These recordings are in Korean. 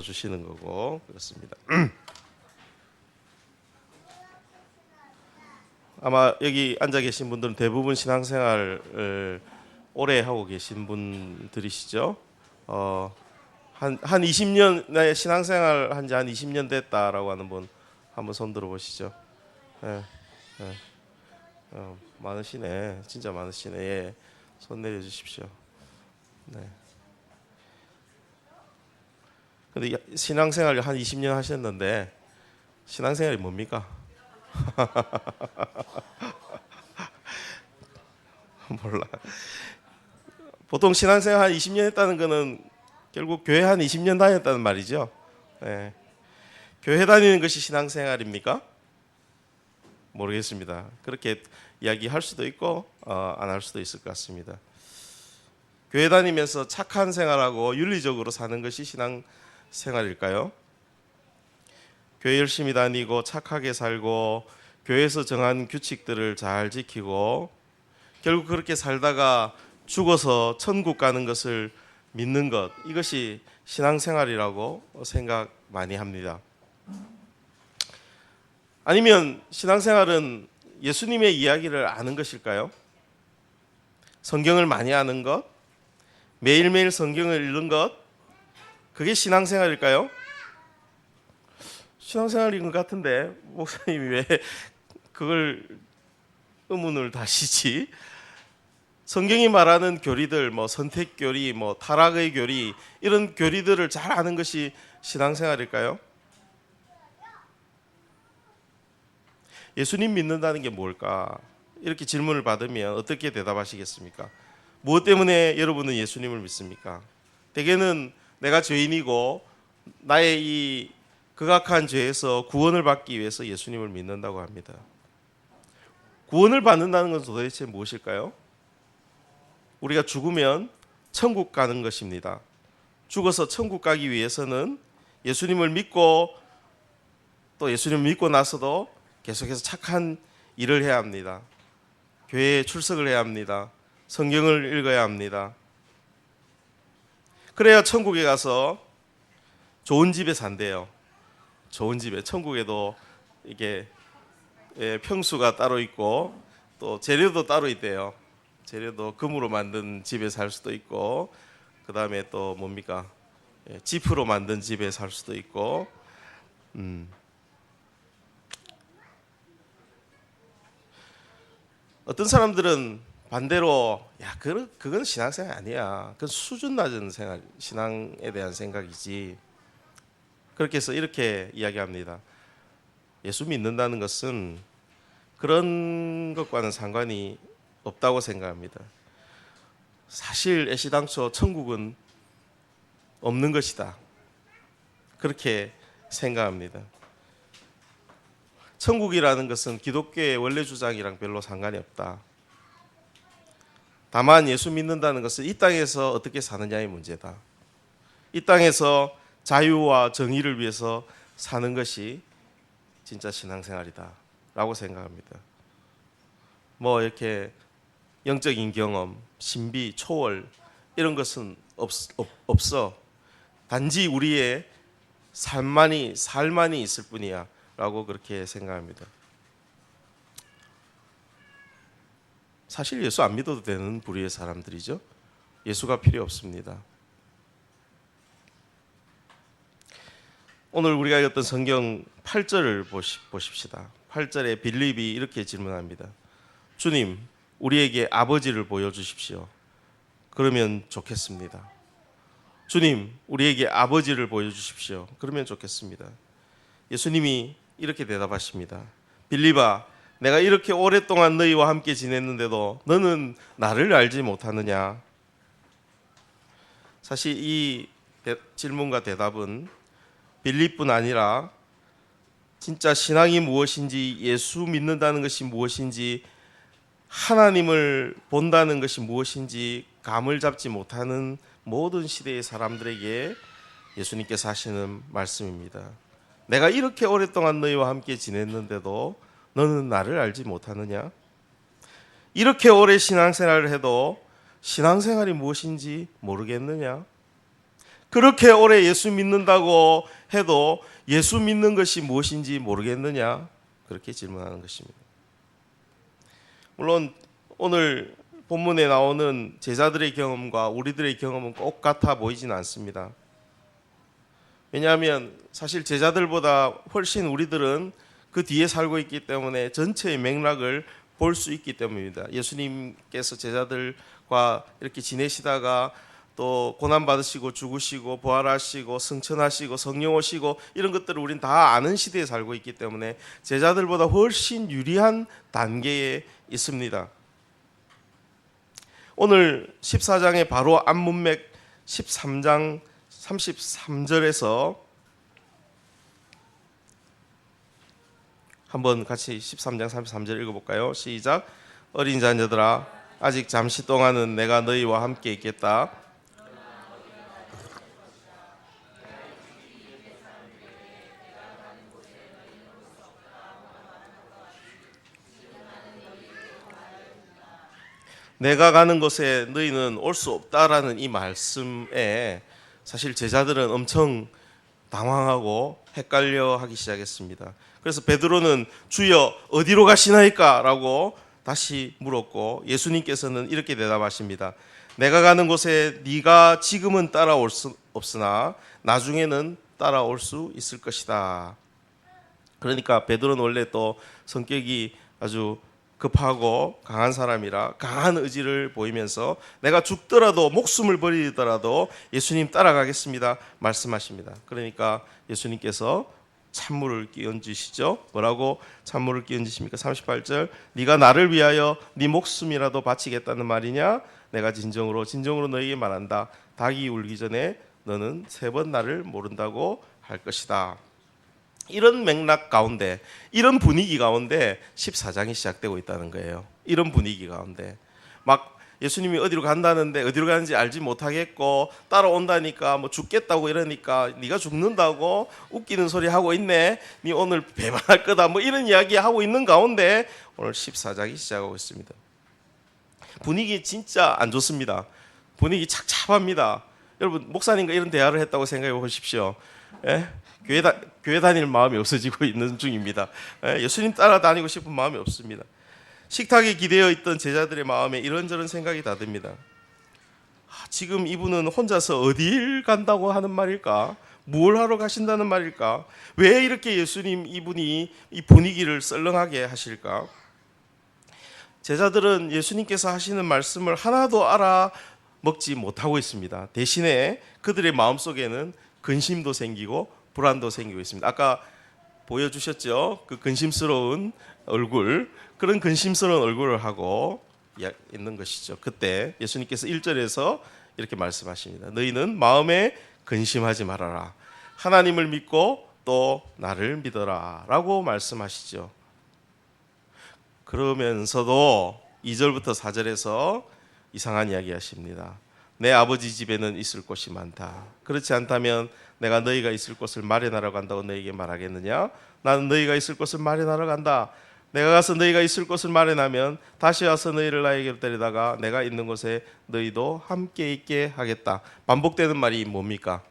주시는 거고 그렇습니다. 아마 여기 앉아 계신 분들은 대부분 신앙생활을 오래 하고 계신 분들이시죠. 한 20년 내 신앙생활 한 지 한 20년 됐다라고 하는 분 한번 손 들어 보시죠. 예, 예. 많으시네, 진짜 많으시네. 예, 손 내려 주십시오. 네. 근데 신앙생활 한 20년 하셨는데 신앙생활이 뭡니까? 몰라. 보통 신앙생활 한 20년 했다는 거는 결국 교회 한 20년 다녔다는 말이죠. 예. 교회 다니는 것이 신앙생활입니까? 모르겠습니다. 그렇게 이야기할 수도 있고 안 할 수도 있을 것 같습니다. 교회 다니면서 착한 생활하고 윤리적으로 사는 것이 신앙생활일까요? 교회 열심히 다니고 착하게 살고 교회에서 정한 규칙들을 잘 지키고 결국 그렇게 살다가 죽어서 천국 가는 것을 믿는 것, 이것이 신앙생활이라고 생각 많이 합니다. 아니면 신앙생활은 예수님의 이야기를 아는 것일까요? 성경을 많이 아는 것, 매일매일 성경을 읽는 것, 그게 신앙생활일까요? 신앙생활인 것 같은데 목사님이 왜 그걸 의문을 다시지? 성경이 말하는 교리들, 선택교리, 타락의 교리, 이런 교리들을 잘 아는 것이 신앙생활일까요? 예수님 믿는다는 게 뭘까? 이렇게 질문을 받으면 어떻게 대답하시겠습니까? 무엇 때문에 여러분은 예수님을 믿습니까? 대개는 내가 죄인이고 나의 이 극악한 죄에서 구원을 받기 위해서 예수님을 믿는다고 합니다. 구원을 받는다는 것은 도대체 무엇일까요? 우리가 죽으면 천국 가는 것입니다. 죽어서 천국 가기 위해서는 예수님을 믿고 또 예수님을 믿고 나서도 계속해서 착한 일을 해야 합니다. 교회에 출석을 해야 합니다. 성경을 읽어야 합니다. 그래야 천국에 가서 좋은 집에 산대요. 좋은 집에, 천국에도 이게 평수가 따로 있고 또 재료도 따로 있대요. 재료도 금으로 만든 집에 살 수도 있고, 그 다음에 또 뭡니까? 지프로 만든 집에 살 수도 있고, 어떤 사람들은 반대로 그건 신앙생활 아니야. 그건 수준 낮은 생활, 신앙에 대한 생각이지. 그렇게 해서 이렇게 이야기합니다. 예수 믿는다는 것은 그런 것과는 상관이 없다고 생각합니다. 사실 애시당초 천국은 없는 것이다. 그렇게 생각합니다. 천국이라는 것은 기독교의 원래 주장이랑 별로 상관이 없다. 다만 예수 믿는다는 것은 이 땅에서 어떻게 사느냐의 문제다. 이 땅에서 자유와 정의를 위해서 사는 것이 진짜 신앙생활이다 라고 생각합니다. 이렇게 영적인 경험, 신비, 초월 이런 것은 없어. 단지 우리의 삶만이 있을 뿐이야 라고 그렇게 생각합니다. 사실 예수 안 믿어도 되는 부류의 사람들이죠. 예수가 필요 없습니다. 오늘 우리가 읽었던 성경 8절을 보십시다. 8절에 빌립이 이렇게 질문합니다. 주님, 우리에게 아버지를 보여주십시오. 그러면 좋겠습니다. 주님, 우리에게 아버지를 보여주십시오. 그러면 좋겠습니다. 예수님이 이렇게 대답하십니다. 빌립아, 내가 이렇게 오랫동안 너희와 함께 지냈는데도 너는 나를 알지 못하느냐? 사실 이 질문과 대답은 빌립뿐 아니라 진짜 신앙이 무엇인지, 예수 믿는다는 것이 무엇인지, 하나님을 본다는 것이 무엇인지 감을 잡지 못하는 모든 시대의 사람들에게 예수님께서 하시는 말씀입니다. 내가 이렇게 오랫동안 너희와 함께 지냈는데도 너는 나를 알지 못하느냐? 이렇게 오래 신앙생활을 해도 신앙생활이 무엇인지 모르겠느냐? 그렇게 오래 예수 믿는다고 해도 예수 믿는 것이 무엇인지 모르겠느냐? 그렇게 질문하는 것입니다. 물론 오늘 본문에 나오는 제자들의 경험과 우리들의 경험은 꼭 같아 보이지는 않습니다. 왜냐하면 사실 제자들보다 훨씬 우리들은 그 뒤에 살고 있기 때문에 전체의 맥락을 볼 수 있기 때문입니다. 예수님께서 제자들과 이렇게 지내시다가 또 고난받으시고 죽으시고 부활하시고 승천하시고 성령 오시고 이런 것들을 우린 다 아는 시대에 살고 있기 때문에 제자들보다 훨씬 유리한 단계에 있습니다. 오늘 14장의 바로 앞문맥 13장 33절에서 한번 같이 13장 33절 읽어볼까요? 시작. 어린 자녀들아 아직 잠시 동안은 내가 너희와 함께 있겠다. 내가 가는 곳에 너희는 올 수 없다라는 이 말씀에 사실 제자들은 엄청 당황하고 헷갈려 하기 시작했습니다. 그래서 베드로는 주여 어디로 가시나이까? 라고 다시 물었고 예수님께서는 이렇게 대답하십니다. 내가 가는 곳에 네가 지금은 따라올 수 없으나 나중에는 따라올 수 있을 것이다. 그러니까 베드로는 원래 또 성격이 아주 급하고 강한 사람이라 강한 의지를 보이면서 내가 죽더라도 목숨을 버리더라도 예수님 따라가겠습니다 말씀하십니다. 그러니까 예수님께서 찬물을 끼얹으시죠. 뭐라고 찬물을 끼얹으십니까? 38절 네가 나를 위하여 네 목숨이라도 바치겠다는 말이냐? 내가 진정으로 너희에게 말한다. 닭이 울기 전에 너는 3번 나를 모른다고 할 것이다. 이런 맥락 가운데 이런 분위기 가운데 14장이 시작되고 있다는 거예요. 이런 분위기 가운데 막 예수님이 어디로 간다는데 어디로 가는지 알지 못하겠고 따라온다니까 뭐 죽겠다고 이러니까 네가 죽는다고 웃기는 소리 하고 있네. 네 오늘 배반할 거다. 뭐 이런 이야기 하고 있는 가운데 오늘 14장이 시작하고 있습니다. 분위기 진짜 안 좋습니다. 분위기 착잡합니다. 여러분 목사님과 이런 대화를 했다고 생각해 보십시오. 예? 교회 다닐 마음이 없어지고 있는 중입니다. 예수님 따라다니고 싶은 마음이 없습니다. 식탁에 기대어 있던 제자들의 마음에 이런저런 생각이 다 듭니다. 지금 이분은 혼자서 어딜 간다고 하는 말일까? 뭘 하러 가신다는 말일까? 왜 이렇게 예수님 이분이 이 분위기를 썰렁하게 하실까? 제자들은 예수님께서 하시는 말씀을 하나도 알아먹지 못하고 있습니다. 대신에 그들의 마음속에는 근심도 생기고 불안도 생기고 있습니다. 아까 보여주셨죠? 그 근심스러운 얼굴, 그런 근심스러운 얼굴을 하고 있는 것이죠. 그때 예수님께서 1절에서 이렇게 말씀하십니다. 너희는 마음에 근심하지 말아라. 하나님을 믿고 또 나를 믿어라 라고 말씀하시죠. 그러면서도 2절부터 4절에서 이상한 이야기 하십니다. 내 아버지 집에는 있을 곳이 많다. 그렇지 않다면 내가 너희가 있을 곳을 마련하러 간다고 너희에게 말하겠느냐? 나는 너희가 있을 곳을 마련하러 간다. 내가 가서 너희가 있을 곳을 마련하면 다시 와서 너희를 나에게로 데리다가 내가 있는 곳에 너희도 함께 있게 하겠다. 반복되는 말이 뭡니까?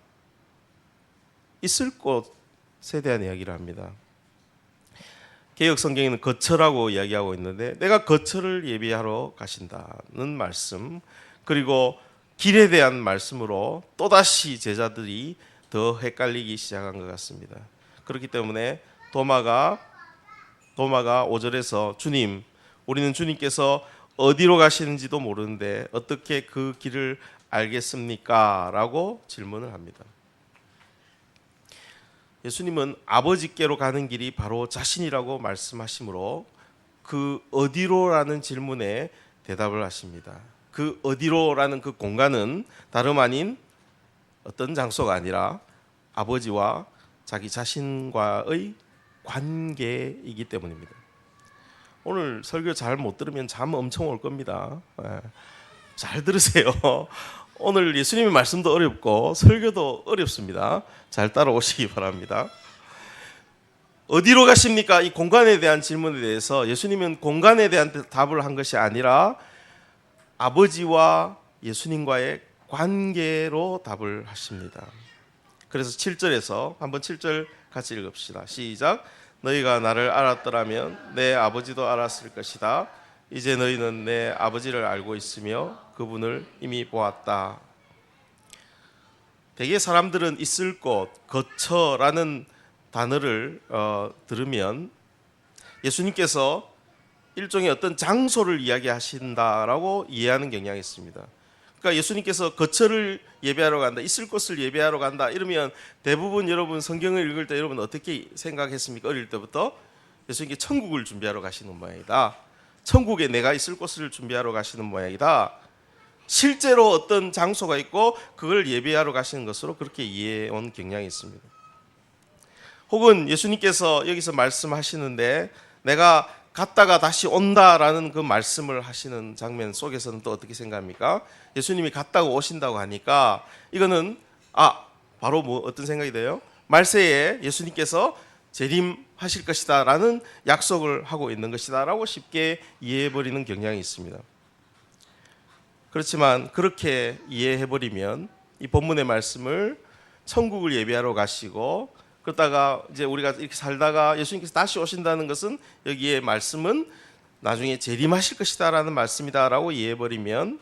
있을 곳에 대한 이야기를 합니다. 개역 성경에는 거처라고 이야기하고 있는데 내가 거처를 예비하러 가신다는 말씀, 그리고 길에 대한 말씀으로 또다시 제자들이 더 헷갈리기 시작한 것 같습니다. 그렇기 때문에 도마가 5절에서 주님, 우리는 주님께서 어디로 가시는지도 모르는데 어떻게 그 길을 알겠습니까? 라고 질문을 합니다. 예수님은 아버지께로 가는 길이 바로 자신이라고 말씀하시므로 그 어디로라는 질문에 대답을 하십니다. 그 어디로라는 그 공간은 다름 아닌 어떤 장소가 아니라 아버지와 자기 자신과의 관계이기 때문입니다. 오늘 설교 잘 못 들으면 잠 엄청 올 겁니다. 잘 들으세요. 오늘 예수님의 말씀도 어렵고 설교도 어렵습니다. 잘 따라오시기 바랍니다. 어디로 가십니까? 이 공간에 대한 질문에 대해서 예수님은 공간에 대한 답을 한 것이 아니라 아버지와 예수님과의 관계로 답을 하십니다. 그래서 7절에서 한번 7절 같이 읽읍시다. 시작. 너희가 나를 알았더라면 내 아버지도 알았을 것이다. 이제 너희는 내 아버지를 알고 있으며 그분을 이미 보았다. 대개 사람들은 있을 곳, 거처라는 단어를 들으면 예수님께서 일종의 어떤 장소를 이야기하신다라고 이해하는 경향이 있습니다. 그러니까 예수님께서 거처를 예배하러 간다, 있을 곳을 예배하러 간다 이러면 대부분 여러분 성경을 읽을 때 여러분 어떻게 생각했습니까? 어릴 때부터 예수님께 천국을 준비하러 가시는 모양이다. 천국에 내가 있을 곳을 준비하러 가시는 모양이다. 실제로 어떤 장소가 있고 그걸 예배하러 가시는 것으로 그렇게 이해해온 경향이 있습니다. 혹은 예수님께서 여기서 말씀하시는데 내가 갔다가 다시 온다라는 그 말씀을 하시는 장면 속에서는 또 어떻게 생각합니까? 예수님이 갔다가 오신다고 하니까 이거는 바로 어떤 생각이 돼요? 말세에 예수님께서 재림하실 것이다 라는 약속을 하고 있는 것이다 라고 쉽게 이해해버리는 경향이 있습니다. 그렇지만 그렇게 이해해버리면 이 본문의 말씀을 천국을 예배하러 가시고 그러다가 이제 우리가 이렇게 살다가 예수님께서 다시 오신다는 것은 여기에 말씀은 나중에 재림하실 것이다라는 말씀이다라고 이해해버리면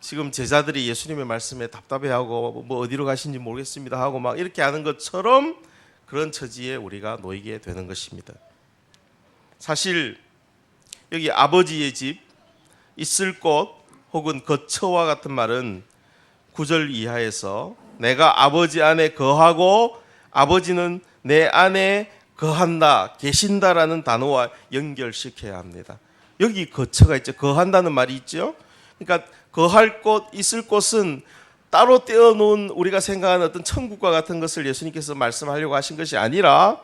지금 제자들이 예수님의 말씀에 답답해하고 뭐 어디로 가신지 모르겠습니다 하고 막 이렇게 하는 것처럼 그런 처지에 우리가 놓이게 되는 것입니다. 사실 여기 아버지의 집, 있을 곳 혹은 거처와 같은 말은 9절 이하에서 내가 아버지 안에 거하고 아버지는 내 안에 거한다, 계신다라는 단어와 연결시켜야 합니다. 여기 거처가 있죠. 거한다는 말이 있죠. 그러니까 거할 곳, 있을 곳은 따로 떼어놓은 우리가 생각하는 어떤 천국과 같은 것을 예수님께서 말씀하려고 하신 것이 아니라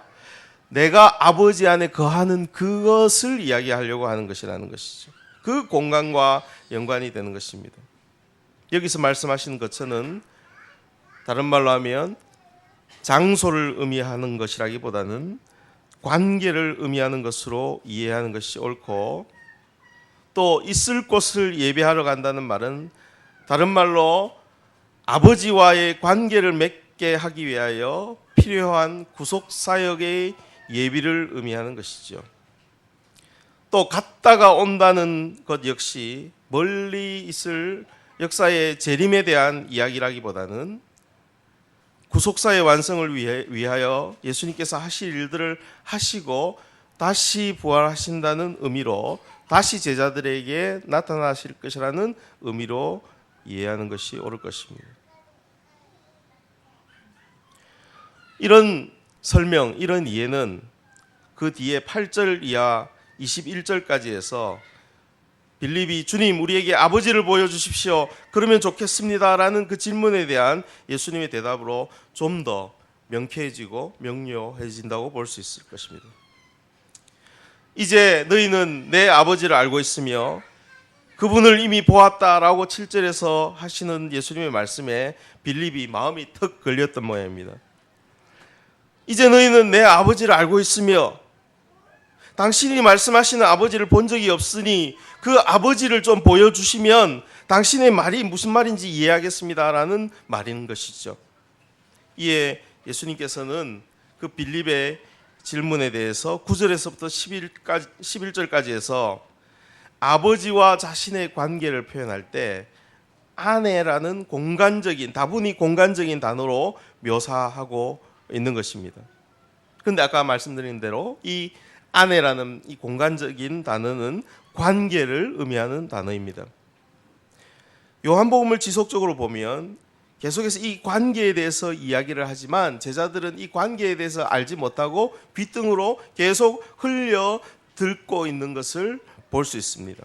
내가 아버지 안에 거하는 그것을 이야기하려고 하는 것이라는 것이죠. 그 공간과 연관이 되는 것입니다. 여기서 말씀하시는 거처는 다른 말로 하면 장소를 의미하는 것이라기보다는 관계를 의미하는 것으로 이해하는 것이 옳고 또 있을 곳을 예배하러 간다는 말은 다른 말로 아버지와의 관계를 맺게 하기 위하여 필요한 구속사역의 예비를 의미하는 것이죠. 또 갔다가 온다는 것 역시 멀리 있을 역사의 재림에 대한 이야기라기보다는 구속사의 완성을 위하여 예수님께서 하실 일들을 하시고 다시 부활하신다는 의미로 다시 제자들에게 나타나실 것이라는 의미로 이해하는 것이 옳을 것입니다. 이런 설명, 이런 이해는 그 뒤에 8절 이하 21절까지 해서 빌립이 주님 우리에게 아버지를 보여주십시오. 그러면 좋겠습니다라는 그 질문에 대한 예수님의 대답으로 좀 더 명쾌해지고 명료해진다고 볼 수 있을 것입니다. 이제 너희는 내 아버지를 알고 있으며 그분을 이미 보았다라고 7절에서 하시는 예수님의 말씀에 빌립이 마음이 턱 걸렸던 모양입니다. 이제 너희는 내 아버지를 알고 있으며 당신이 말씀하시는 아버지를 본 적이 없으니 그 아버지를 좀 보여주시면 당신의 말이 무슨 말인지 이해하겠습니다라는 말인 것이죠. 이에 예수님께서는 그 빌립의 질문에 대해서 9절에서부터 11절까지 해서 아버지와 자신의 관계를 표현할 때 아내라는 다분히 공간적인 단어로 묘사하고 있는 것입니다. 그런데 아까 말씀드린 대로 이 아내라는 이 공간적인 단어는 관계를 의미하는 단어입니다. 요한복음을 지속적으로 보면 계속해서 이 관계에 대해서 이야기를 하지만 제자들은 이 관계에 대해서 알지 못하고 귓등으로 계속 흘려 듣고 있는 것을 볼 수 있습니다.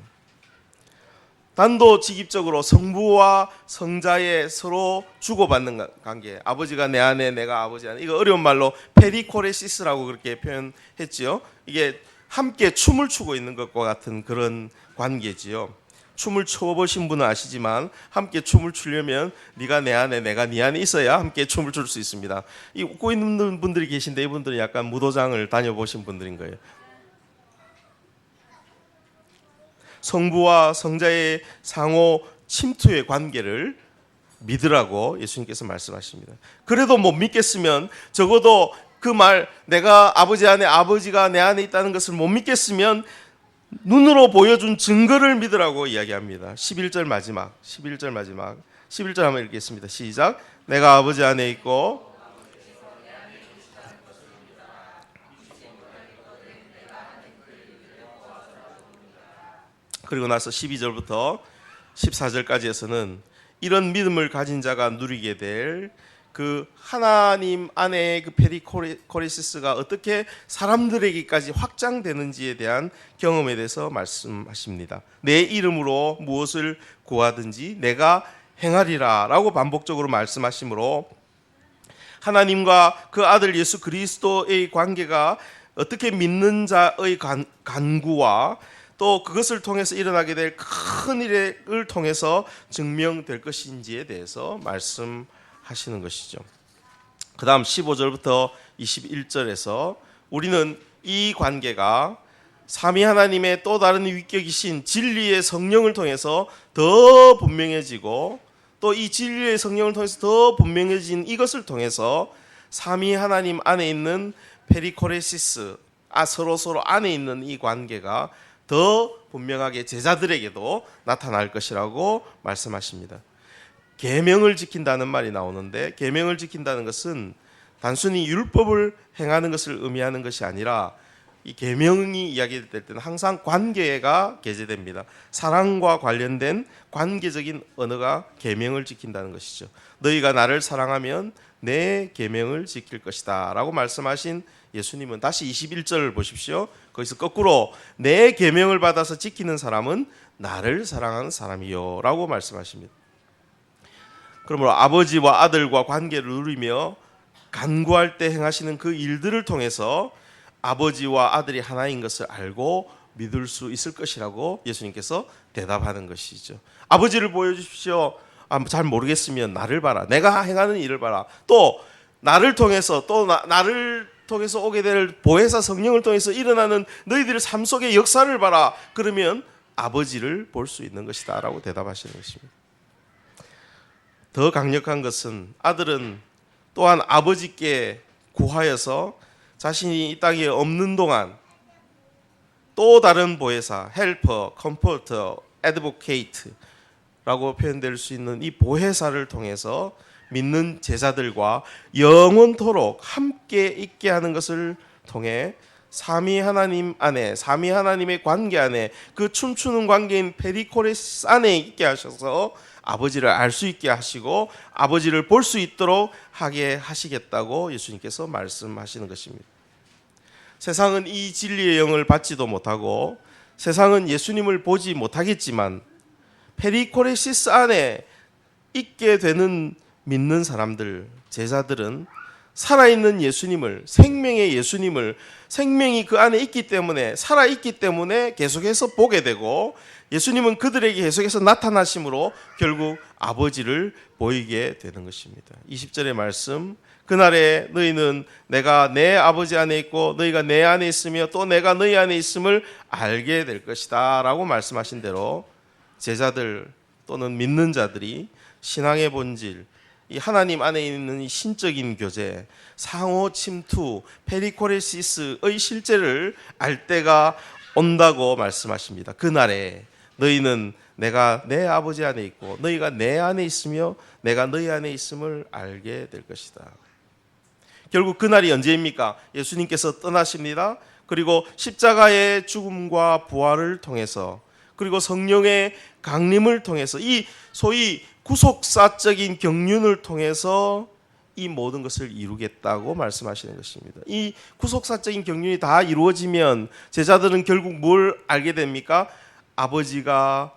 단도직입적으로 성부와 성자의 서로 주고받는 관계, 아버지가 내 안에 내가 아버지 안에, 이거 어려운 말로 페리코레시스라고 그렇게 표현했지요. 이게 함께 춤을 추고 있는 것과 같은 그런 관계지요. 춤을 춰보신 분은 아시지만 함께 춤을 추려면 네가 내 안에 내가 네 안에 있어야 함께 춤을 출 수 있습니다. 이 웃고 있는 분들이 계신데 이분들은 약간 무도장을 다녀보신 분들인 거예요. 성부와 성자의 상호 침투의 관계를 믿으라고 예수님께서 말씀하십니다. 그래도 못 믿겠으면 적어도 그 말, 내가 아버지 안에, 아버지가 내 안에 있다는 것을 못 믿겠으면 눈으로 보여준 증거를 믿으라고 이야기합니다. 11절 마지막 11절 한번 읽겠습니다. 시작. 내가 아버지 안에 있고 그리고 나서 12절부터 14절까지에서는 이런 믿음을 가진 자가 누리게 될 그 하나님 안에 그 페리코레시스가 어떻게 사람들에게까지 확장되는지에 대한 경험에 대해서 말씀하십니다. 내 이름으로 무엇을 구하든지 내가 행하리라 라고 반복적으로 말씀하시므로 하나님과 그 아들 예수 그리스도의 관계가 어떻게 믿는 자의 간구와 또 그것을 통해서 일어나게 될 큰 일을 통해서 증명될 것인지에 대해서 말씀하시는 것이죠. 그 다음 15절부터 21절에서 우리는 이 관계가 삼위 하나님의 또 다른 위격이신 진리의 성령을 통해서 더 분명해지고 또 이 진리의 성령을 통해서 더 분명해진 이것을 통해서 삼위 하나님 안에 있는 페리코레시스, 서로 안에 있는 이 관계가 더 분명하게 제자들에게도 나타날 것이라고 말씀하십니다. 계명을 지킨다는 말이 나오는데 계명을 지킨다는 것은 단순히 율법을 행하는 것을 의미하는 것이 아니라 이 계명이 이야기될 때는 항상 관계가 게재됩니다. 사랑과 관련된 관계적인 언어가 계명을 지킨다는 것이죠. 너희가 나를 사랑하면 내 계명을 지킬 것이다 라고 말씀하신 예수님은 다시 21절을 보십시오. 거기서 거꾸로 내 계명을 받아서 지키는 사람은 나를 사랑하는 사람이요 라고 말씀하십니다. 그러므로 아버지와 아들과 관계를 누리며 간구할 때 행하시는 그 일들을 통해서 아버지와 아들이 하나인 것을 알고 믿을 수 있을 것이라고 예수님께서 대답하는 것이죠. 아버지를 보여주십시오. 잘 모르겠으면 나를 봐라. 내가 행하는 일을 봐라. 또 나를 통해서 나를 통해서 오게 될 보혜사 성령을 통해서 일어나는 너희들의 삶 속의 역사를 봐라. 그러면 아버지를 볼 수 있는 것이다 라고 대답하시는 것입니다. 더 강력한 것은 아들은 또한 아버지께 구하여서 자신이 이 땅에 없는 동안 또 다른 보혜사, 헬퍼, 컴포터, 애드보케이트라고 표현될 수 있는 이 보혜사를 통해서 믿는 제자들과 영원토록 함께 있게 하는 것을 통해 삼위 하나님 안에, 삼위 하나님의 관계 안에 그 춤추는 관계인 페리코레스 안에 있게 하셔서 아버지를 알 수 있게 하시고 아버지를 볼 수 있도록 하게 하시겠다고 예수님께서 말씀하시는 것입니다. 세상은 이 진리의 영을 받지도 못하고 세상은 예수님을 보지 못하겠지만 페리코레시스 안에 있게 되는 믿는 사람들, 제자들은 살아있는 예수님을, 생명의 예수님을, 생명이 그 안에 있기 때문에, 살아있기 때문에 계속해서 보게 되고 예수님은 그들에게 계속해서 나타나심으로 결국 아버지를 보이게 되는 것입니다. 20절의 말씀, 그날에 너희는 내가 내 아버지 안에 있고 너희가 내 안에 있으며 또 내가 너희 안에 있음을 알게 될 것이다 라고 말씀하신 대로 제자들 또는 믿는 자들이 신앙의 본질, 이 하나님 안에 있는 이 신적인 교제, 상호 침투, 페리코레시스의 실제를 알 때가 온다고 말씀하십니다. 그날에 너희는 내가 내 아버지 안에 있고 너희가 내 안에 있으며 내가 너희 안에 있음을 알게 될 것이다. 결국 그날이 언제입니까? 예수님께서 떠나십니다. 그리고 십자가의 죽음과 부활을 통해서 그리고 성령의 강림을 통해서 이 소위 구속사적인 경륜을 통해서 이 모든 것을 이루겠다고 말씀하시는 것입니다. 이 구속사적인 경륜이 다 이루어지면 제자들은 결국 뭘 알게 됩니까? 아버지가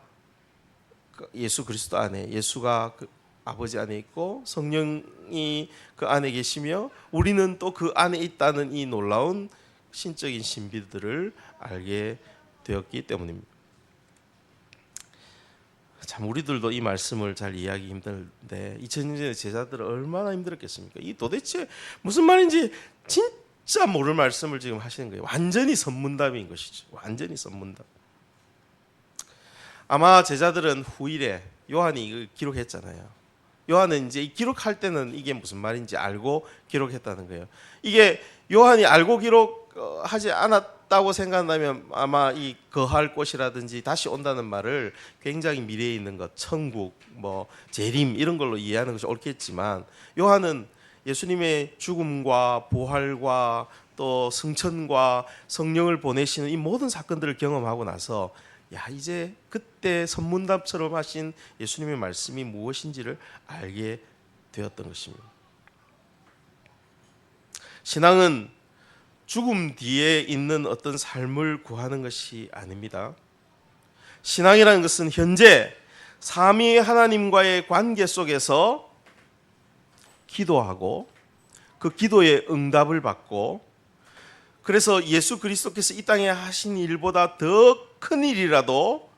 예수 그리스도 안에, 예수가 그 아버지 안에 있고 성령이 그 안에 계시며 우리는 또 그 안에 있다는 이 놀라운 신적인 신비들을 알게 되었기 때문입니다. 참 우리들도 이 말씀을 잘 이해하기 힘든데 2000년의 제자들은 얼마나 힘들었겠습니까? 이 도대체 무슨 말인지 진짜 모를 말씀을 지금 하시는 거예요. 완전히 선문답인 것이죠. 완전히 선문답. 아마 제자들은 후일에 요한이 이걸 기록했잖아요. 요한은 이제 기록할 때는 이게 무슨 말인지 알고 기록했다는 거예요. 이게 요한이 알고 기록하지 않았다고 생각한다면 아마 이 거할 곳이라든지 다시 온다는 말을 굉장히 미래에 있는 것, 천국, 뭐 재림 이런 걸로 이해하는 것이 옳겠지만, 요한은 예수님의 죽음과 부활과 또 승천과 성령을 보내시는 이 모든 사건들을 경험하고 나서 이제 그때 선문답처럼 하신 예수님의 말씀이 무엇인지를 알게 되었던 것입니다. 신앙은 죽음 뒤에 있는 어떤 삶을 구하는 것이 아닙니다. 신앙이라는 것은 현재 삼위 하나님과의 관계 속에서 기도하고 그 기도의 응답을 받고, 그래서 예수 그리스도께서 이 땅에 하신 일보다 더 큰 일이라도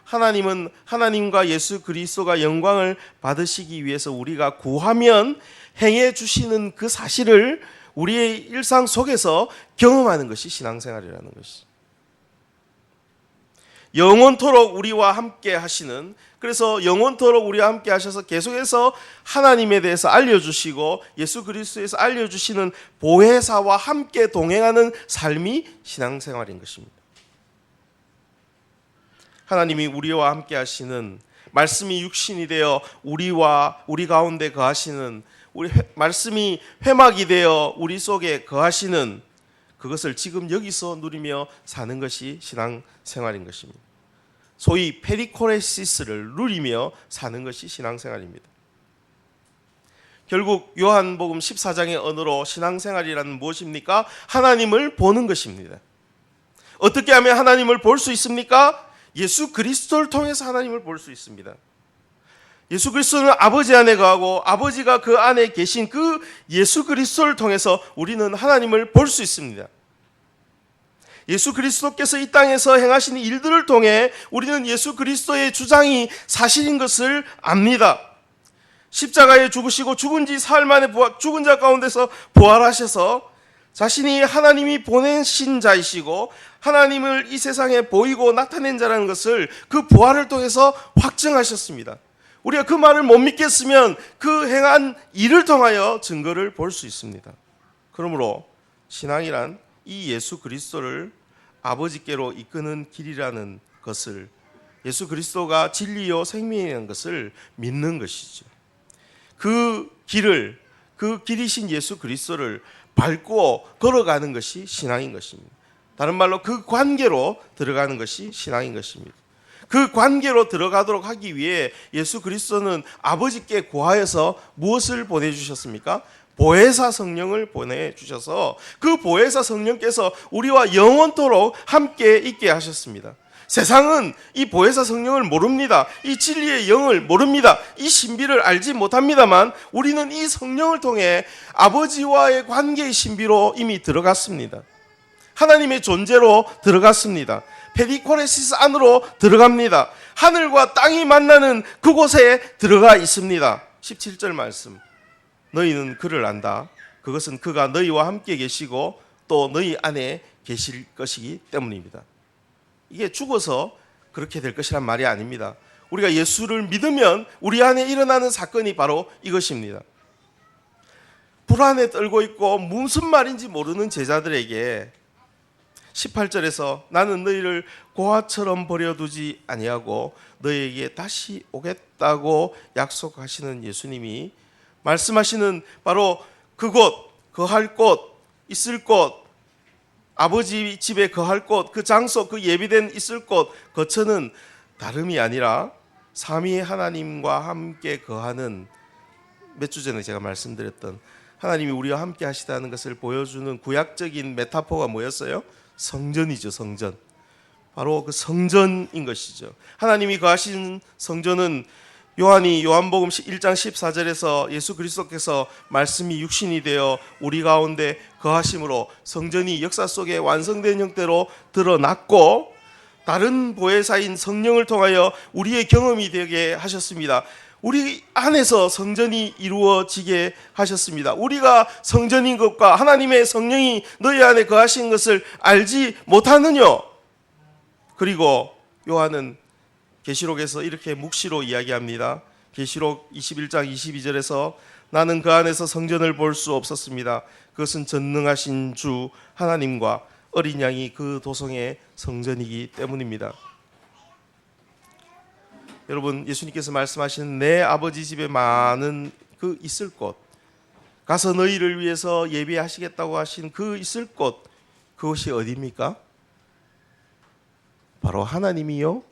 하나님은 하나님과 예수 그리스도가 영광을 받으시기 위해서 우리가 구하면 행해 주시는 그 사실을 우리의 일상 속에서 경험하는 것이 신앙생활이라는 것이. 영원토록 우리와 함께 하시는, 그래서 영원토록 우리와 함께 하셔서 계속해서 하나님에 대해서 알려주시고 예수 그리스도에서 알려주시는 보혜사와 함께 동행하는 삶이 신앙생활인 것입니다. 하나님이 우리와 함께 하시는, 말씀이 육신이 되어 우리 가운데 거하시는, 말씀이 회막이 되어 우리 속에 거하시는 그것을 지금 여기서 누리며 사는 것이 신앙생활인 것입니다. 소위 페리코레시스를 누리며 사는 것이 신앙생활입니다. 결국 요한복음 14장의 언어로 신앙생활이라는 무엇입니까? 하나님을 보는 것입니다. 어떻게 하면 하나님을 볼 수 있습니까? 예수 그리스도를 통해서 하나님을 볼 수 있습니다. 예수 그리스도는 아버지 안에 거하고 아버지가 그 안에 계신 그 예수 그리스도를 통해서 우리는 하나님을 볼 수 있습니다. 예수 그리스도께서 이 땅에서 행하신 일들을 통해 우리는 예수 그리스도의 주장이 사실인 것을 압니다. 십자가에 죽으시고 죽은 지 사흘 만에 죽은 자 가운데서 부활하셔서 자신이 하나님이 보내신 자이시고 하나님을 이 세상에 보이고 나타낸 자라는 것을 그 부활을 통해서 확증하셨습니다. 우리가 그 말을 못 믿겠으면 그 행한 일을 통하여 증거를 볼 수 있습니다. 그러므로 신앙이란 이 예수 그리스도를 아버지께로 이끄는 길이라는 것을, 예수 그리스도가 진리요 생명이라는 것을 믿는 것이죠. 그 길을, 그 길이신 예수 그리스도를 밟고 걸어가는 것이 신앙인 것입니다. 다른 말로 그 관계로 들어가는 것이 신앙인 것입니다. 그 관계로 들어가도록 하기 위해 예수 그리스도는 아버지께 구하여서 무엇을 보내주셨습니까? 보혜사 성령을 보내주셔서 그 보혜사 성령께서 우리와 영원토록 함께 있게 하셨습니다. 세상은 이 보혜사 성령을 모릅니다. 이 진리의 영을 모릅니다. 이 신비를 알지 못합니다만 우리는 이 성령을 통해 아버지와의 관계의 신비로 이미 들어갔습니다. 하나님의 존재로 들어갔습니다. 페리코레시스 안으로 들어갑니다. 하늘과 땅이 만나는 그곳에 들어가 있습니다. 17절 말씀, 너희는 그를 안다. 그것은 그가 너희와 함께 계시고 또 너희 안에 계실 것이기 때문입니다. 이게 죽어서 그렇게 될 것이란 말이 아닙니다. 우리가 예수를 믿으면 우리 안에 일어나는 사건이 바로 이것입니다. 불안에 떨고 있고 무슨 말인지 모르는 제자들에게 18절에서 나는 너희를 고아처럼 버려두지 아니하고 너희에게 다시 오겠다고 약속하시는 예수님이 말씀하시는 바로 그곳, 거할 곳, 있을 곳, 아버지 집에 거할 곳, 그 장소, 그 예비된 있을 곳, 거처는 다름이 아니라 삼위 하나님과 함께 거하는, 몇 주 전에 제가 말씀드렸던 하나님이 우리와 함께 하시다는 것을 보여주는 구약적인 메타포가 뭐였어요? 성전이죠, 성전. 바로 그 성전인 것이죠. 하나님이 거하신 성전은 요한이 요한복음 1장 14절에서 예수 그리스도께서 말씀이 육신이 되어 우리 가운데 거하심으로 성전이 역사 속에 완성된 형태로 드러났고 다른 보혜사인 성령을 통하여 우리의 경험이 되게 하셨습니다. 우리 안에서 성전이 이루어지게 하셨습니다. 우리가 성전인 것과 하나님의 성령이 너희 안에 거하신 것을 알지 못하느냐? 그리고 요한은 계시록에서 이렇게 묵시로 이야기합니다. 계시록 21장 22절에서 나는 그 안에서 성전을 볼 수 없었습니다. 그것은 전능하신 주 하나님과 어린 양이 그 도성의 성전이기 때문입니다. 여러분, 예수님께서 말씀하신 내 아버지 집에 많은 그 있을 곳, 가서 너희를 위해서 예비하시겠다고 하신 그 있을 곳, 그것이 어디입니까? 바로 하나님이요,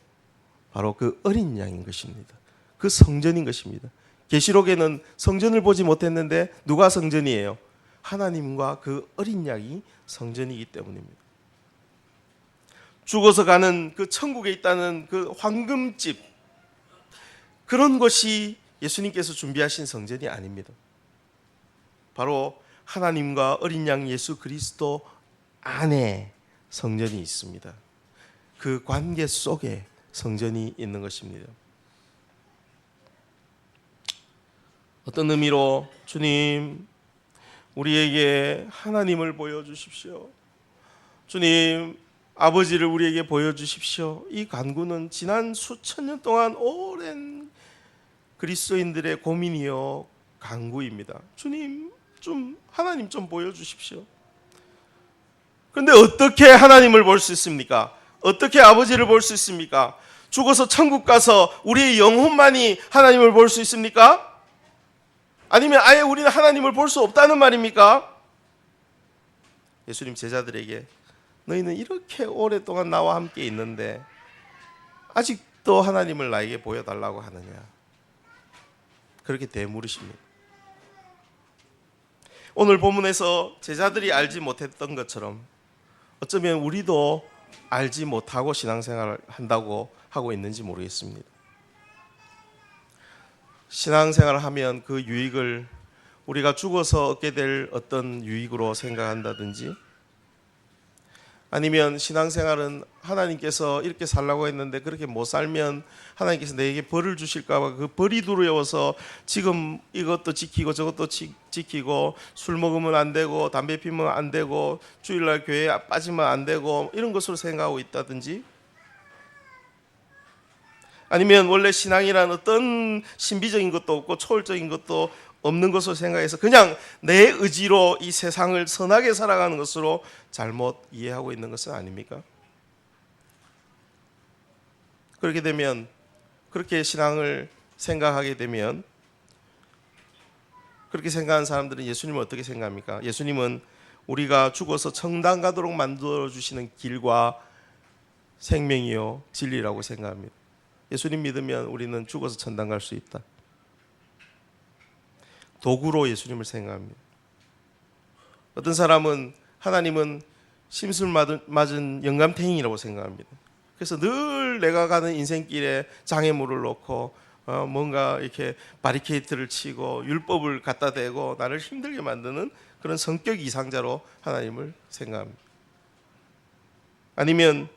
바로 그 어린 양인 것입니다. 그 성전인 것입니다. 계시록에는 성전을 보지 못했는데 누가 성전이에요? 하나님과 그 어린 양이 성전이기 때문입니다. 죽어서 가는 그 천국에 있다는 그 황금집, 그런 것이 예수님께서 준비하신 성전이 아닙니다. 바로 하나님과 어린 양 예수 그리스도 안에 성전이 있습니다. 그 관계 속에 성전이 있는 것입니다. 어떤 의미로 주님, 우리에게 하나님을 보여주십시오. 주님, 아버지를 우리에게 보여주십시오. 이 간구는 지난 수천 년 동안 오랜 그리스도인들의 고민이요 간구입니다. 주님, 하나님 좀 보여주십시오. 그런데 어떻게 하나님을 볼 수 있습니까? 어떻게 아버지를 볼 수 있습니까? 죽어서 천국 가서 우리의 영혼만이 하나님을 볼 수 있습니까? 아니면 아예 우리는 하나님을 볼 수 없다는 말입니까? 예수님 제자들에게 너희는 이렇게 오랫동안 나와 함께 있는데 아직도 하나님을 나에게 보여달라고 하느냐, 그렇게 되물으십니다. 오늘 본문에서 제자들이 알지 못했던 것처럼 어쩌면 우리도 알지 못하고 신앙생활을 한다고 하고 있는지 모르겠습니다. 신앙생활을 하면 그 유익을 우리가 죽어서 얻게 될 어떤 유익으로 생각한다든지, 아니면 신앙생활은 하나님께서 이렇게 살라고 했는데 그렇게 못 살면 하나님께서 내게 벌을 주실까 봐 그 벌이 두려워서 지금 이것도 지키고 저것도 지키고 술 먹으면 안 되고 담배 피면 안 되고 주일날 교회에 빠지면 안 되고 이런 것으로 생각하고 있다든지, 아니면 원래 신앙이란 어떤 신비적인 것도 없고 초월적인 것도 없는 것으로 생각해서 그냥 내 의지로 이 세상을 선하게 살아가는 것으로 잘못 이해하고 있는 것은 아닙니까? 그렇게 되면, 그렇게 신앙을 생각하게 되면, 그렇게 생각하는 사람들은 예수님을 어떻게 생각합니까? 예수님은 우리가 죽어서 천당 가도록 만들어주시는 길과 생명이요 진리라고 생각합니다. 예수님 믿으면 우리는 죽어서 천당 갈 수 있다. 도구로 예수님을 생각합니다. 어떤 사람은 하나님은 심술 맞은 영감탱이라고 생각합니다. 그래서 늘 내가 가는 인생길에 장애물을 놓고 뭔가 이렇게 바리케이트를 치고 율법을 갖다 대고 나를 힘들게 만드는 그런 성격 이상자로 하나님을 생각합니다. 아니면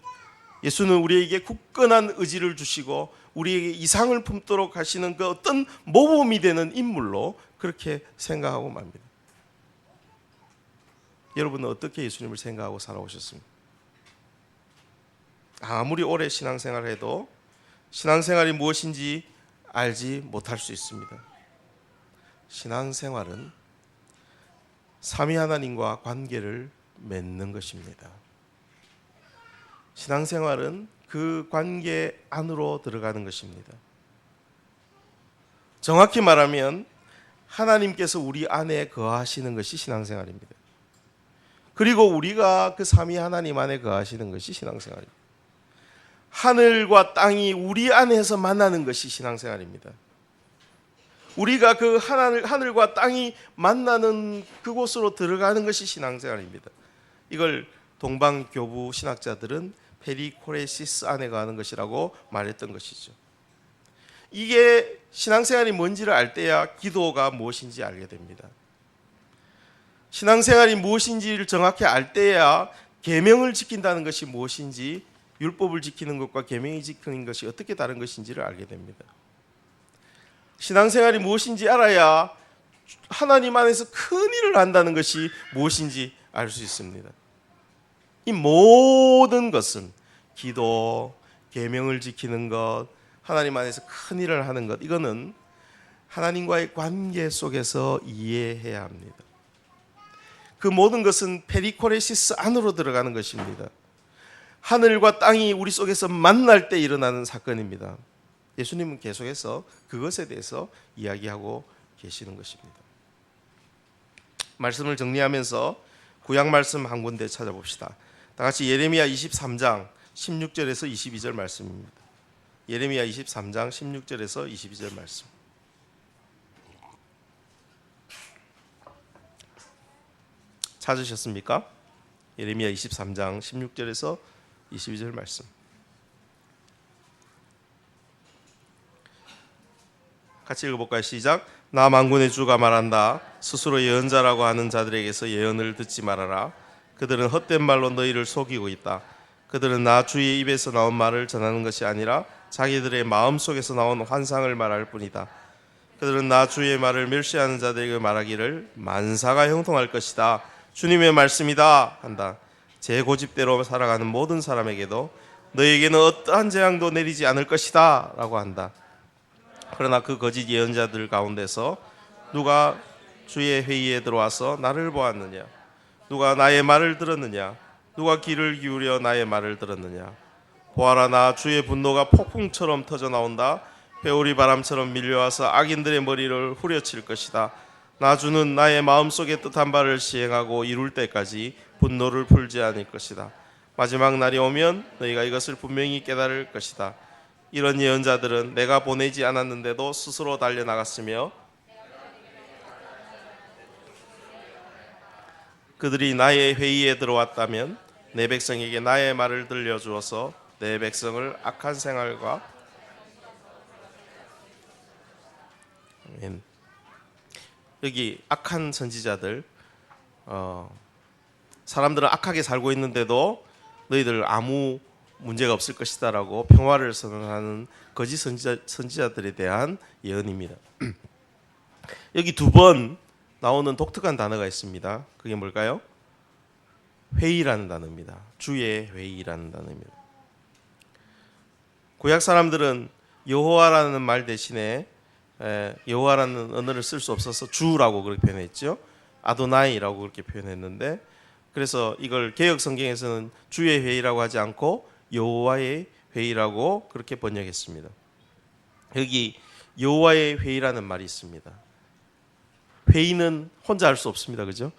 예수는 우리에게 굳건한 의지를 주시고 우리에게 이상을 품도록 하시는 그 어떤 모범이 되는 인물로 그렇게 생각하고 맙니다. 여러분은 어떻게 예수님을 생각하고 살아오셨습니까? 아무리 오래 신앙생활을 해도 신앙생활이 무엇인지 알지 못할 수 있습니다. 신앙생활은 삼위 하나님과 관계를 맺는 것입니다. 신앙생활은 그 관계 안으로 들어가는 것입니다. 정확히 말하면 하나님께서 우리 안에 거하시는 것이 신앙생활입니다. 그리고 우리가 그 삼위 하나님 안에 거하시는 것이 신앙생활입니다. 하늘과 땅이 우리 안에서 만나는 것이 신앙생활입니다. 우리가 그 하늘과 땅이 만나는 그곳으로 들어가는 것이 신앙생활입니다. 이걸 동방교부 신학자들은 페리코레시스 안에 거하는 것이라고 말했던 것이죠. 이게 신앙생활이 뭔지를 알 때야 기도가 무엇인지 알게 됩니다. 신앙생활이 무엇인지를 정확히 알 때야 계명을 지킨다는 것이 무엇인지, 율법을 지키는 것과 계명이 지키는 것이 어떻게 다른 것인지를 알게 됩니다. 신앙생활이 무엇인지 알아야 하나님 안에서 큰 일을 한다는 것이 무엇인지 알 수 있습니다. 이 모든 것은 기도, 계명을 지키는 것, 하나님 안에서 큰 일을 하는 것, 이거는 하나님과의 관계 속에서 이해해야 합니다. 그 모든 것은 페리코레시스 안으로 들어가는 것입니다. 하늘과 땅이 우리 속에서 만날 때 일어나는 사건입니다. 예수님은 계속해서 그것에 대해서 이야기하고 계시는 것입니다. 말씀을 정리하면서 구약 말씀 한 군데 찾아봅시다. 다 같이 예레미야 23장 16절에서 22절 말씀입니다. 예레미야 23장 16절에서 22절 말씀. 찾으셨습니까? 예레미야 23장 16절에서 22절 말씀. 같이 읽어볼까요? 시작. 나 만군의 주가 말한다. 스스로 예언자라고 하는 자들에게서 예언을 듣지 말아라. 그들은 헛된 말로 너희를 속이고 있다. 그들은 나 주의 입에서 나온 말을 전하는 것이 아니라 자기들의 마음속에서 나온 환상을 말할 뿐이다. 그들은 나 주의 말을 멸시하는 자들에게 말하기를 만사가 형통할 것이다. 주님의 말씀이다 한다. 제 고집대로 살아가는 모든 사람에게도 너에게는 어떠한 재앙도 내리지 않을 것이다 라고 한다. 그러나 그 거짓 예언자들 가운데서 누가 주의 회의에 들어와서 나를 보았느냐? 누가 나의 말을 들었느냐? 누가 귀를 기울여 나의 말을 들었느냐? 보아라, 나 주의 분노가 폭풍처럼 터져 나온다. 회오리 바람처럼 밀려와서 악인들의 머리를 후려칠 것이다. 나 주는 나의 마음속에 뜻한 바를 시행하고 이룰 때까지 분노를 풀지 않을 것이다. 마지막 날이 오면 너희가 이것을 분명히 깨달을 것이다. 이런 예언자들은 내가 보내지 않았는데도 스스로 달려나갔으며 그들이 나의 회의에 들어왔다면 내 백성에게 나의 말을 들려주어서 내 백성을 악한 생활과 여기 악한 선지자들, 사람들은 악하게 살고 있는데도 너희들 아무 문제가 없을 것이다 라고 평화를 선언하는 거짓 선지자들에 대한 예언입니다. 여기 두 번 나오는 독특한 단어가 있습니다. 그게 뭘까요? 회의라는 단어입니다. 주의 회의라는 단어입니다. 구약 사람들은 여호와라는 말 대신에 여호와라는 언어를 쓸 수 없어서 주라고 그렇게 표현했죠. 아도나이라고 그렇게 표현했는데, 그래서 이걸 개역 성경에서는 주의 회의라고 하지 않고 여호와의 회의라고 그렇게 번역했습니다. 여기 여호와의 회의라는 말이 있습니다. 회의는 혼자 할 수 없습니다. 그죠?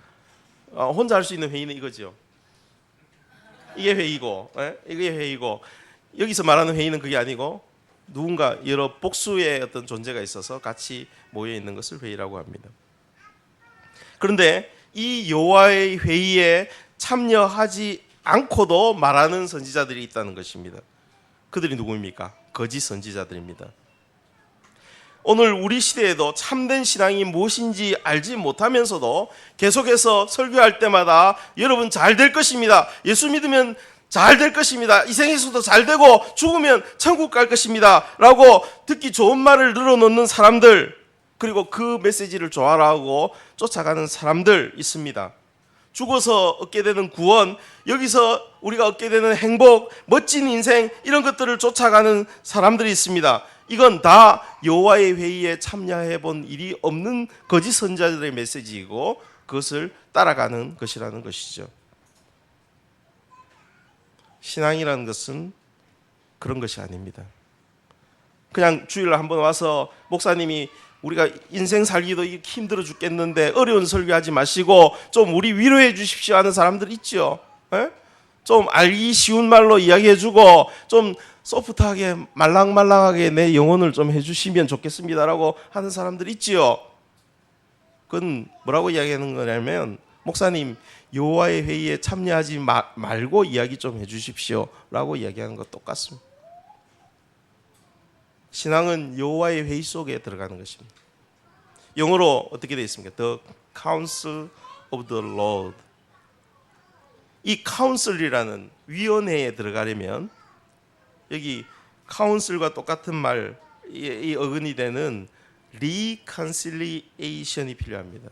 혼자 할 수 있는 회의는 이거죠. 이게 회의고, 이게 회의고, 여기서 말하는 회의는 그게 아니고 누군가 여러 복수의 어떤 존재가 있어서 같이 모여 있는 것을 회의라고 합니다. 그런데 이 여호와의 회의에 참여하지 않고도 말하는 선지자들이 있다는 것입니다. 그들이 누구입니까? 거짓 선지자들입니다. 오늘 우리 시대에도 참된 신앙이 무엇인지 알지 못하면서도 계속해서 설교할 때마다 여러분 잘 될 것입니다. 예수 믿으면 잘 될 것입니다. 이 생에서도 잘 되고 죽으면 천국 갈 것입니다 라고 듣기 좋은 말을 늘어놓는 사람들, 그리고 그 메시지를 좋아하고 쫓아가는 사람들 있습니다. 죽어서 얻게 되는 구원, 여기서 우리가 얻게 되는 행복, 멋진 인생, 이런 것들을 쫓아가는 사람들이 있습니다. 이건 다 여호와의 회의에 참여해 본 일이 없는 거짓 선지자들의 메시지이고 그것을 따라가는 것이라는 것이죠. 신앙이라는 것은 그런 것이 아닙니다. 그냥 주일날 한번 와서 목사님이 우리가 인생 살기도 힘들어 죽겠는데 어려운 설교하지 마시고 좀 우리 위로해 주십시오 하는 사람들 있죠. 좀 알기 쉬운 말로 이야기해주고 좀 소프트하게 말랑말랑하게 내 영혼을 좀 해주시면 좋겠습니다라고 하는 사람들 있지요. 그건 뭐라고 이야기하는 거냐면, 목사님 여호와의 회의에 참여하지 말고 이야기 좀 해주십시오라고 이야기하는 것 똑같습니다. 신앙은 여호와의 회의 속에 들어가는 것입니다. 영어로 어떻게 되어 있습니까? The Council of the Lord. 이 카운슬이라는 위원회에 들어가려면 여기 카운슬과 똑같은 말, 이 어근이 되는 리컨실리에이션이 필요합니다.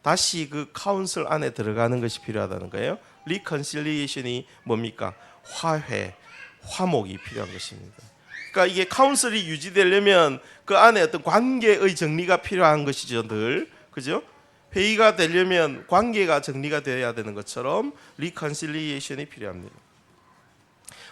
다시 그 카운슬 안에 들어가는 것이 필요하다는 거예요. 리컨실리에이션이 뭡니까? 화해, 화목이 필요한 것입니다. 그러니까 이게 카운슬이 유지되려면 그 안에 어떤 관계의 정리가 필요한 것이죠, 늘. 그죠? 회의가 되려면 관계가 정리가 되어야 되는 것처럼 리컨실리에이션이 필요합니다.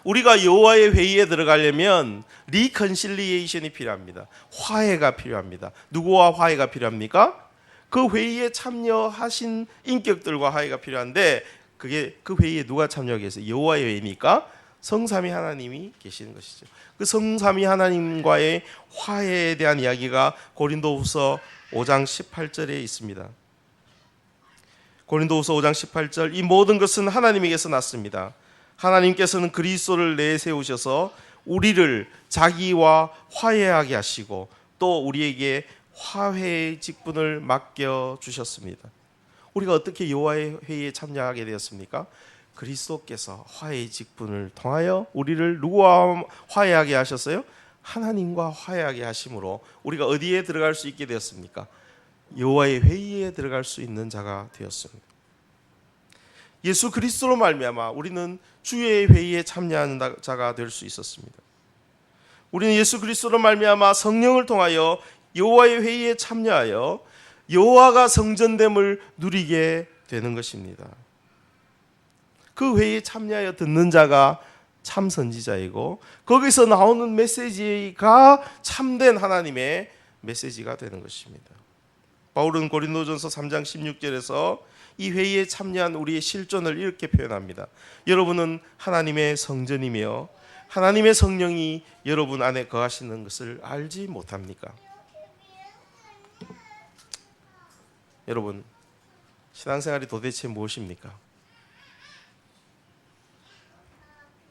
우리가 여호와의 회의에 들어가려면 리컨실리에이션이 필요합니다. 화해가 필요합니다. 누구와 화해가 필요합니까? 그 회의에 참여하신 인격들과 화해가 필요한데 그게 그 회의에 누가 참여하게 했어요? 여호와의 회의니까 성삼위 하나님이 계시는 것이죠. 그 성삼위 하나님과의 화해에 대한 이야기가 고린도후서 5장 18절에 있습니다. 고린도후서 5장 18절, 이 모든 것은 하나님에게서 났습니다. 하나님께서는 그리스도를 내세우셔서 우리를 자기와 화해하게 하시고 또 우리에게 화해의 직분을 맡겨 주셨습니다. 우리가 어떻게 여호와의 회의에 참여하게 되었습니까? 그리스도께서 화해의 직분을 통하여 우리를 누구와 화해하게 하셨어요? 하나님과 화해하게 하심으로 우리가 어디에 들어갈 수 있게 되었습니까? 여호와의 회의에 들어갈 수 있는 자가 되었습니다. 예수 그리스도로 말미암아 우리는 주의 회의에 참여하는 자가 될 수 있었습니다. 우리는 예수 그리스도로 말미암아 성령을 통하여 여호와의 회의에 참여하여 여호와가 성전됨을 누리게 되는 것입니다. 그 회의에 참여하여 듣는 자가 참 선지자이고 거기서 나오는 메시지가 참된 하나님의 메시지가 되는 것입니다. 바울은 고린도전서 3장 16절에서 이 회의에 참여한 우리의 실존을 이렇게 표현합니다. 여러분은 하나님의 성전이며 하나님의 성령이 여러분 안에 거하시는 것을 알지 못합니까? 여러분, 신앙생활이 도대체 무엇입니까?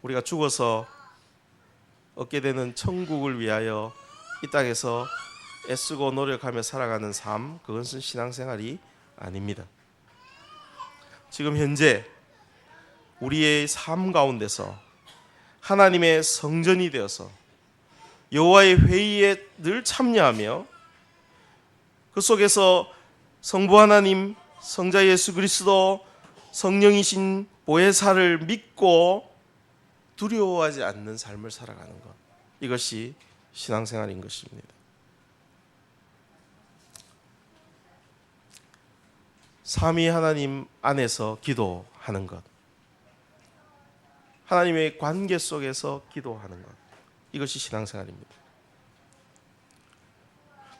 우리가 죽어서 얻게 되는 천국을 위하여 이 땅에서 애쓰고 노력하며 살아가는 삶, 그것은 신앙생활이 아닙니다. 지금 현재 우리의 삶 가운데서 하나님의 성전이 되어서 여호와의 회의에 늘 참여하며 그 속에서 성부 하나님, 성자 예수 그리스도, 성령이신 보혜사를 믿고 두려워하지 않는 삶을 살아가는 것, 이것이 신앙생활인 것입니다. 삼위 하나님 안에서 기도하는 것, 하나님의 관계 속에서 기도하는 것, 이것이 신앙생활입니다.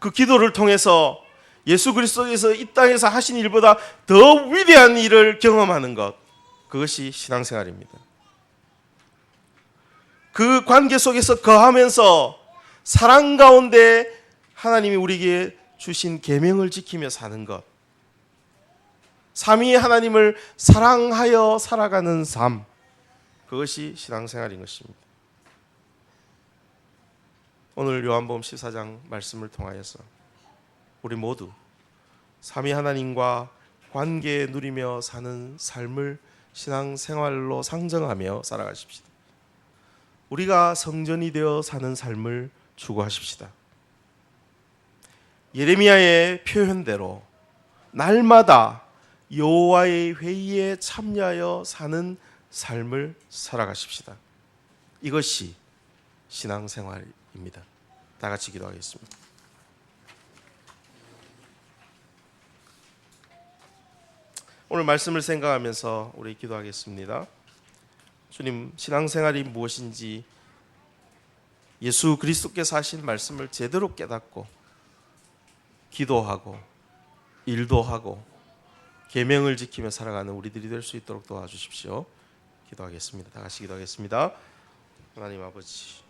그 기도를 통해서 예수 그리스도께서 이 땅에서 하신 일보다 더 위대한 일을 경험하는 것, 그것이 신앙생활입니다. 그 관계 속에서 거하면서 사랑 가운데 하나님이 우리에게 주신 계명을 지키며 사는 것, 삼위 하나님을 사랑하여 살아가는 삶, 그것이 신앙생활인 것입니다. 오늘 요한복음 14장 말씀을 통하여서 우리 모두 삼위 하나님과 관계 누리며 사는 삶을 신앙생활로 상정하며 살아가십시다. 우리가 성전이 되어 사는 삶을 추구하십시다. 예레미야의 표현대로 날마다 여호와의 회의에 참여하여 사는 삶을 살아가십시다. 이것이 신앙생활입니다. 다 같이 기도하겠습니다. 오늘 말씀을 생각하면서 우리 기도하겠습니다. 주님, 신앙생활이 무엇인지 예수 그리스도께서 하신 말씀을 제대로 깨닫고 기도하고 일도 하고 계명을 지키며 살아가는 우리들이 될 수 있도록 도와주십시오. 기도하겠습니다. 다 같이 기도하겠습니다. 하나님 아버지,